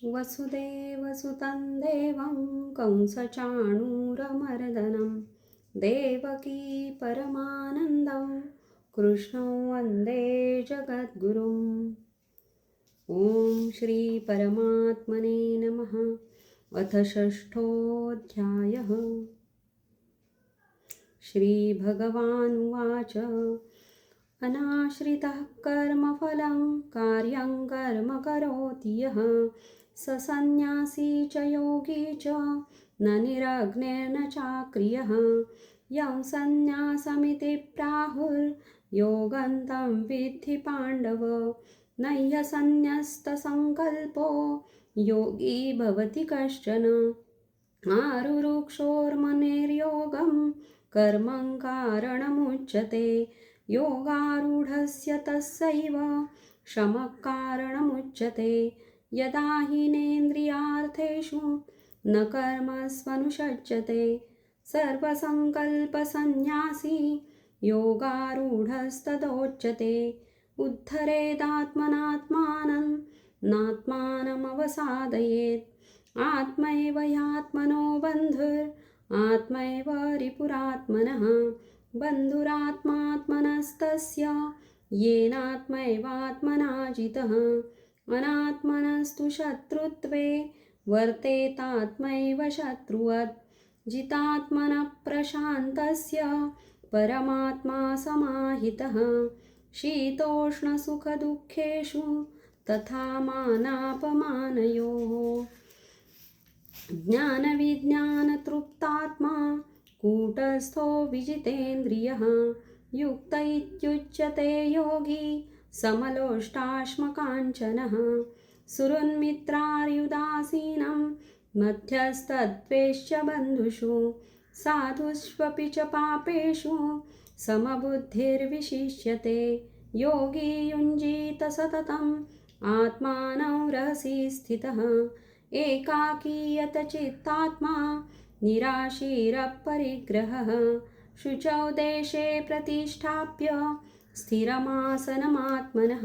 वसुदेवसुतं देवं कंसचाणूरमर्दनं देवकी परमानन्दं कृष्णं वन्दे जगद्गुरुम्। ॐ श्रीपरमात्मने नमः। अथ षष्ठोऽध्यायः। श्रीभगवानुवाच अनाश्रितः कर्मफलं कार्यं कर्म करोति यः स सन्न्यासी च योगी च न निरग्निर्न चाक्रियः। यं सन्न्यासमिति प्राहुर्योगं तं विद्धि पाण्डव। नह्यसन्न्यस्तसङ्कल्पो योगी भवति कश्चन। आरुरुक्षोर्मनेर्योगं कर्मं कारणमुच्यते। योगारूढस्य तस्यैव शमः कारणमुच्यते। यदा हीनेन्द्रियार्थेषु न कर्मस्वनुषज्यते सर्वसङ्कल्पसन्न्यासी योगारूढस्तदोच्यते। उद्धरेदात्मनात्मानं नात्मानमवसादयेत्। आत्मैव ह्यात्मनो बन्धुर् आत्मैव रिपुरात्मनः। बन्धुरात्मात्मनस्तस्य येनात्मैवात्मना जितः। अनात्मनस्तु शत्रुत्वे वर्तेतात्मैव शत्रुवत्। जितात्मनः प्रशान्तस्य परमात्मा समाहितः। शीतोष्णसुखदुःखेषु तथा मानापमानयोः। ज्ञानविज्ञानतृप्तात्मा कूटस्थो विजितेन्द्रियः। युक्त इत्युच्यते योगी समलोष्टाश्मकाञ्चनः। सुहृन्मित्रार्युदासीनं मध्यस्तद्वेष्य बन्धुषु। साधुष्वपि च पापेषु समबुद्धिर्विशिष्यते। योगी युञ्जीत सततम् आत्मानं रहसि स्थितः। एकाकीयत चित्तात्मा निराशीरपरिग्रहः। शुचौ देशे प्रतिष्ठाप्य स्थिरमासनमात्मनः।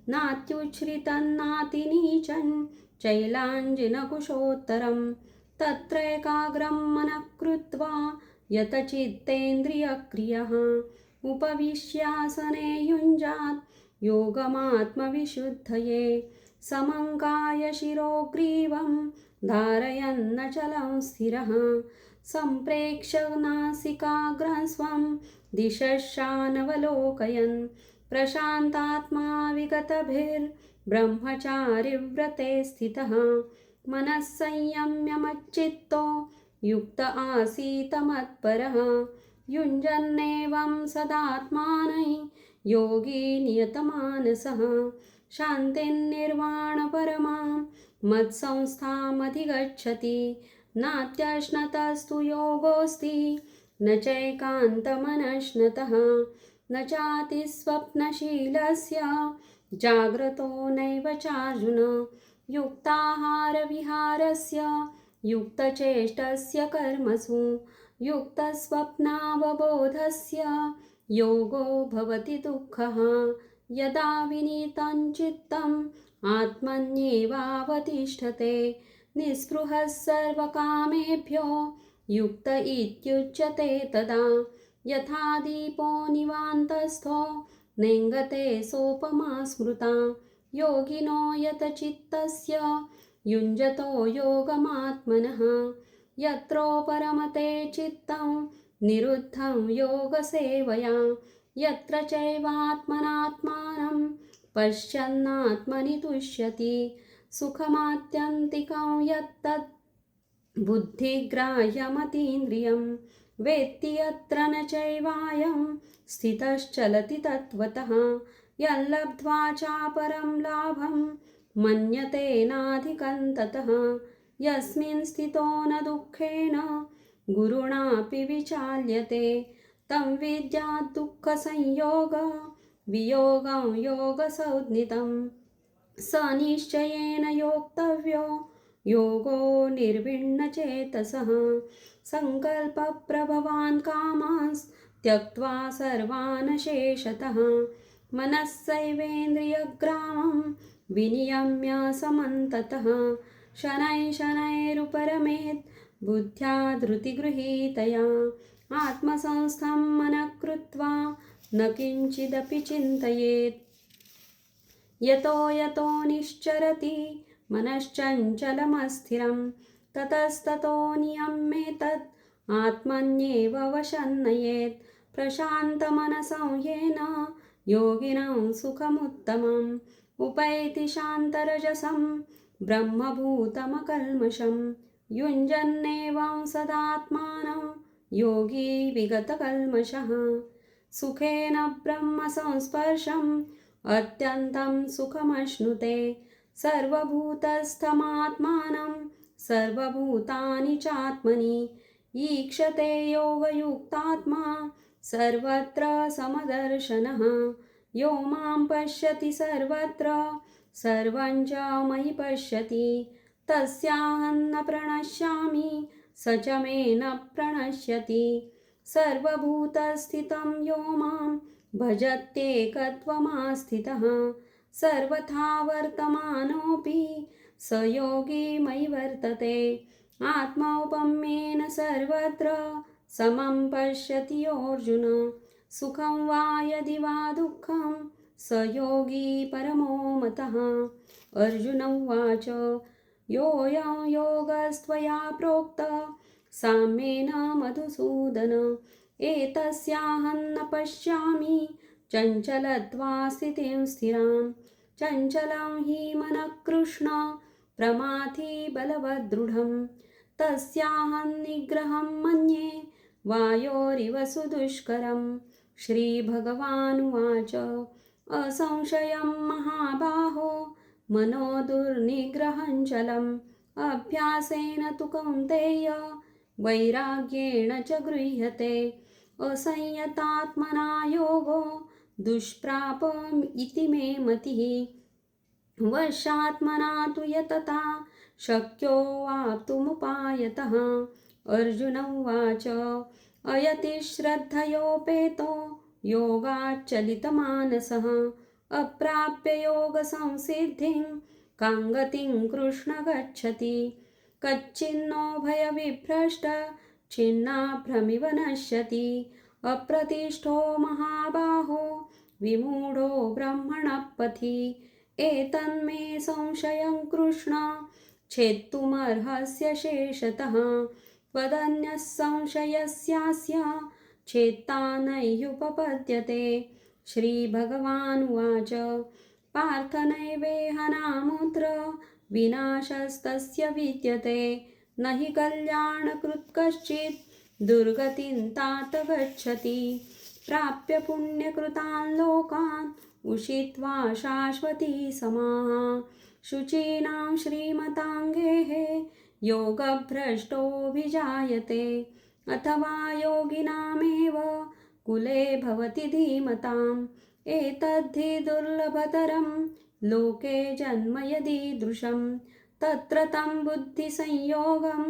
नात्युच्छ्रितन्नातिनीचं चैलाञ्जिनकुशोत्तरं। तत्रैकाग्रं मनः कृत्वा यतचित्तेन्द्रियक्रियः। उपविश्यासने युञ्जात् योगमात्मविशुद्धये। समङ्काय शिरोग्रीवं धारयन्नचलं स्थिरः। सम्प्रेक्ष्य नासिकाग्रं स्वं दिशश्चानवलोकयन्। प्रशान्तात्मा विगतभिर्ब्रह्मचारिव्रते स्थितः। मनः संयम्य मच्चित्तो युक्त आसीत मत्परः। युञ्जन्नेवं सदात्मानं योगी नियतमानसः। शान्तिर्निर्वाणपरमां मत्संस्थामधिगच्छति। नात्यश्नतस्तु योगोऽस्ति न चैकान्तमनश्नतः। न चातिस्वप्नशीलस्य जाग्रतो नैव चार्जुन। युक्ताहारविहारस्य युक्तचेष्टस्य कर्मसु। युक्तस्वप्नावबोधस्य योगो भवति दुःखः। यदा विनीतं चित्तम् आत्मन्येवावतिष्ठते। निःस्पृहः सर्वकामेभ्यो युक्त इत्युच्यते तदा। यथा दीपो निवान्तस्थो नेङ्गते सोपमा स्मृता। योगिनो यतचित्तस्य युञ्जतो योगमात्मनः। यत्रोपरमते चित्तं निरुद्धं योगसेवया। यत्र चैवात्मनात्मानं पश्यन्नात्मनि तुष्यति। सुखमात्यन्तिकं यत्तत् बुद्धिग्राह्यमतीन्द्रियं। वेत्ति यत्र न चैवायं स्थितश्चलति तत्त्वतः। यल्लब्ध्वा चापरं लाभं मन्यते नाधिकं ततः। यस्मिन् स्थितो न दुःखेन गुरुणापि विचाल्यते। तं विद्यात् दुःखसंयोग वियोगं योगसंज्ञितं। स निश्चयेन योक्तव्यो योगो निर्विण्णचेतसः। सङ्कल्पप्रभवान् कामांस् त्यक्त्वा सर्वान् शेषतः। मनस्सैवेन्द्रियग्रामं विनियम्य समन्ततः शनैः शनैरुपरमेत् बुद्ध्या धृतिगृहीतया आत्मसंस्थं मनः कृत्वा न किञ्चिदपि चिन्तयेत् यतो यतो निश्चरति मनश्चञ्चलमस्थिरं ततस्ततो नियम्येतत् आत्मन्येव वशन्नयेत् प्रशान्तमनसं येन योगिनं सुखमुत्तमम् उपैति शान्तरजसं ब्रह्मभूतमकल्मषं युञ्जन्नेवं सदात्मानं योगी विगतकल्मषः सुखेन ब्रह्मसंस्पर्शम् अत्यन्तं सुखमश्नुते सर्वभूतस्थमात्मानं सर्वभूतानि चात्मनि ईक्षते योगयुक्तात्मा सर्वत्र समदर्शनः यो मां पश्यति सर्वत्र सर्वं च मयि पश्यति तस्याहं न प्रणश्यामि स च मे न प्रणश्यति सर्वभूतस्थितं यो मां भजत्येकत्वमास्थितः सर्वथा वर्तमानोऽपि स योगी मयि वर्तते आत्मौपम्येन सर्वत्र समं पश्यति योऽर्जुन सुखं वा यदि वा दुःखं स योगी परमो मतः अर्जुन उवाच योऽयं योगस्त्वया प्रोक्त साम्येन मधुसूदन एतस्याहं न पश्यामि चञ्चलत्वा स्थितिं स्थिरां चञ्चलं हि मनः कृष्ण प्रमाथि बलवदृढं तस्याहं निग्रहं मन्ये वायोरिव सुदुष्करं श्रीभगवानुवाच असंशयं महाबाहो मनो दुर्निग्रहं चलम् अभ्यासेन तु कौन्तेय वैराग्येण च गृह्यते असंयतात्मना योगो दुष्प्राप इति मे मतिः वशात्मना तु यतता शक्यो वाप्तुमुपायतः अर्जुन उवाच अयति श्रद्धयोपेतो योगाच्चलितमानसः अप्राप्य योगसंसिद्धिं कां गतिं कृष्ण गच्छति कच्चिन्नो भयविभ्रष्ट छिन्नाभ्रमिव नश्यति अप्रतिष्ठो महाबाहो विमूढो ब्रह्मणः पथि एतन्मे संशयं कृष्ण छेत्तुमर्हस्य शेषतः त्वदन्यः संशयस्यास्य छेत्ता नैयुपपद्यते श्रीभगवानुवाच पार्थ नैवेह विनाशस्तस्य विद्यते न हि कल्याणकृत् कश्चित् दुर्गतिं तात गच्छति प्राप्य पुण्यकृतान् लोकान् उषित्वा शाश्वती समाः शुचीनां श्रीमताङ्गेः योगभ्रष्टोऽभिजायते अथवा योगिनामेव कुले भवति धीमताम् एतद्धि दुर्लभतरं लोके जन्म यदीदृशं तत्र तं बुद्धिसंयोगं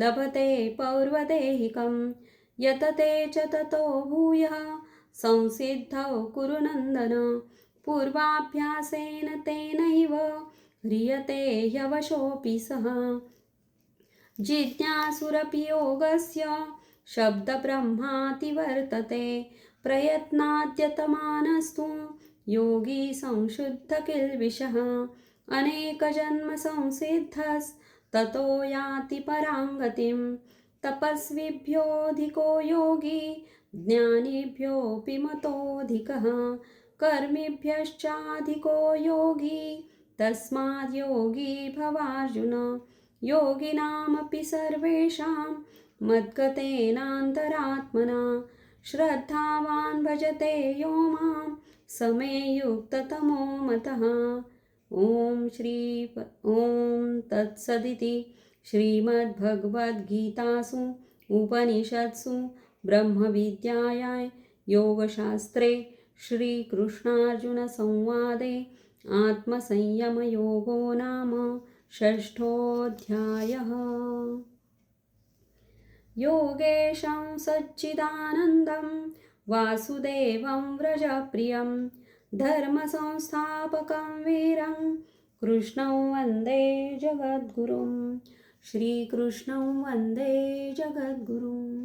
लभते पौर्वदेहिकं यतते च ततो भूयः संसिद्धौ कुरु नन्दन पूर्वाभ्यासेन तेनैव ह्रियते ह्यवशोऽपि सः जिज्ञासुरपि योगस्य शब्दब्रह्माति वर्तते प्रयत्नाद्यतमानस्तु योगी संशुद्धकिल्बिषः अनेकजन्मसंसिद्धस्ततो याति परां गतिं तपस्विभ्योऽधिको योगी ज्ञानिभ्योऽपि मतोऽधिकः कर्मिभ्यश्चाधिको योगी तस्माद् योगी भवार्जुन योगिनामपि सर्वेषां मद्गतेनान्तरात्मना श्रद्धावान् भजते यो मां स मे युक्ततमो मतः ॐ तत्सदिति श्रीमद्भगवद्गीतासु उपनिषत्सु ब्रह्मविद्यायां योगशास्त्रे श्रीकृष्णार्जुनसंवादे आत्मसंयमयोगो नाम षष्ठोऽध्यायः। योगेशं सच्चिदानन्दं वासुदेवं व्रजप्रियं धर्मसंस्थापकं वीरं कृष्णं वन्दे जगद्गुरुं श्रीकृष्णं वन्दे जगद्गुरुम्